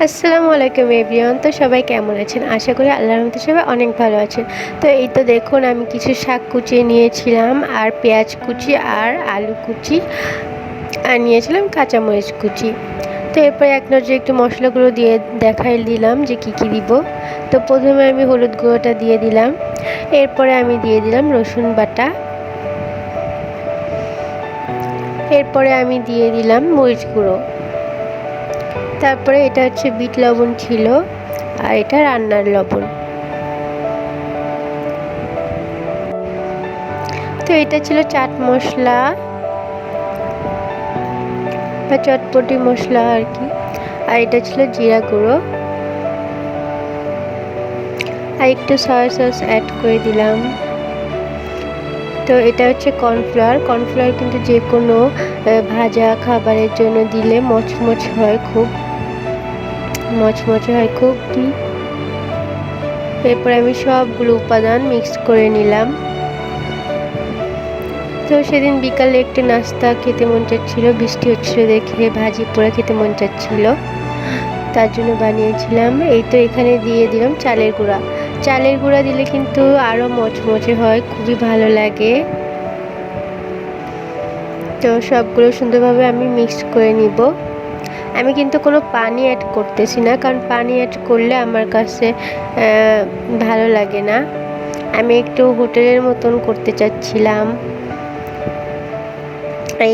আসসালামু আলাইকুম এভরিওয়ান। তো সবাই কেমন আছেন? আশা করি আল্লাহর রহমতে সবাই অনেক ভালো আছেন। তো এই তো দেখুন আমি কিছু শাক কুচিয়ে নিয়েছিলাম আর পেঁয়াজ কুচি আর আলু কুচি আর নিয়েছিলাম কাঁচামরিচ কুচি। তো এরপরে এক নজরে একটু মশলাগুলো দিয়ে দেখাই দিলাম যে কি কি দিব। তো প্রথমে আমি হলুদ গুঁড়োটা দিয়ে দিলাম, এরপরে আমি দিয়ে দিলাম রসুন বাটা, এরপরে আমি দিয়ে দিলাম মরিচ গুঁড়ো, তারপরে এটা হচ্ছে বিট লবণ ছিল আর এটা রান্নার লবণ। তো এটা ছিল চাট মশলা বা চটপটি মশলা আর কি। আর এটা ছিল জিরা গুঁড়ো আর একটু সয়া সস অ্যাড করে দিলাম। তো এটা হচ্ছে কর্নফ্লাওয়ার। কর্নফ্লাওয়ার কিন্তু যে কোনো ভাজা খাবারের জন্য দিলে মচমচ হয়, খুব মচমচে হয় খুব। এরপর আমি সবগুলো উপাদান মিক্স করে নিলাম। তো সেদিন বিকালে একটু নাস্তা খেতে মন চাচ্ছিল, বৃষ্টি হচ্ছিল দেখে ভাজি পোড়া খেতে মন চাচ্ছিল, তার জন্য বানিয়েছিলাম। এই তো এখানে দিয়ে দিলাম চালের গুঁড়া। চালের গুঁড়া দিলে কিন্তু আরও মচমচে হয়, খুবই ভালো লাগে। তো সবগুলো সুন্দরভাবে আমি মিক্স করে নিব। আমি কিন্তু কোনো পানি অ্যাড করতেছি না, কারণ পানি অ্যাড করলে আমার কাছে ভালো লাগে না। আমি একটু হোটেলের মতন করতে চাচ্ছিলাম।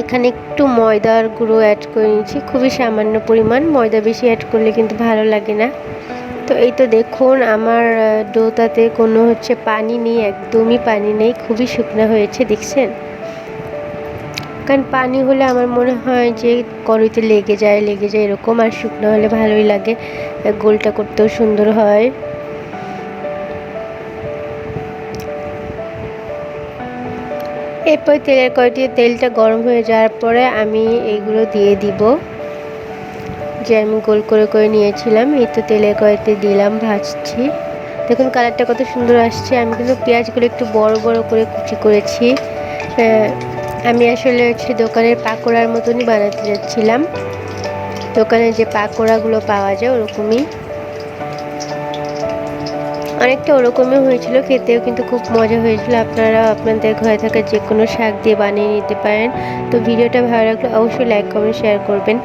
এখানে একটু ময়দার গুঁড়ো অ্যাড করে নিয়েছি, খুবই সামান্য পরিমাণ। ময়দা বেশি অ্যাড করলে কিন্তু ভালো লাগে না। তো এই তো দেখুন আমার ডোটাতে কোনো পানি নেই, একদমই পানি নেই, খুবই শুকনো হয়েছে, দেখছেন? কারণ পানি হলে আমার মনে হয় যে কড়াইতে লেগে যায় এরকম, আর শুকনো হলে ভালোই লাগে, গোলটা করতেও সুন্দর হয়। এরপর তেলের কড়াইতে তেলটা গরম হয়ে যাওয়ার পরে আমি এইগুলো দিয়ে দিব, যে আমি গোল করে করে নিয়েছিলাম। এই তো তেলের কড়াইতে দিলাম, ভাজছি। দেখুন কালারটা কত সুন্দর আসছে। আমি কিন্তু পেঁয়াজগুলো একটু বড় বড় করে কুচি করেছি। আমি আসলে দোকানের পাকোড়ার মতনই বানাতে যাচ্ছিলাম, দোকানে যে পাকোড়াগুলো পাওয়া যায় ওরকমই, অনেকটা ওরকমই হয়েছিল, খেতেও কিন্তু খুব মজা হয়েছিল। আপনারা আপনাদের ঘরে থাকা যে কোনো শাক দিয়ে বানিয়ে নিতে পারেন। তো ভিডিওটা ভালো লাগলে অবশ্যই লাইক কমেন্ট শেয়ার করবেন।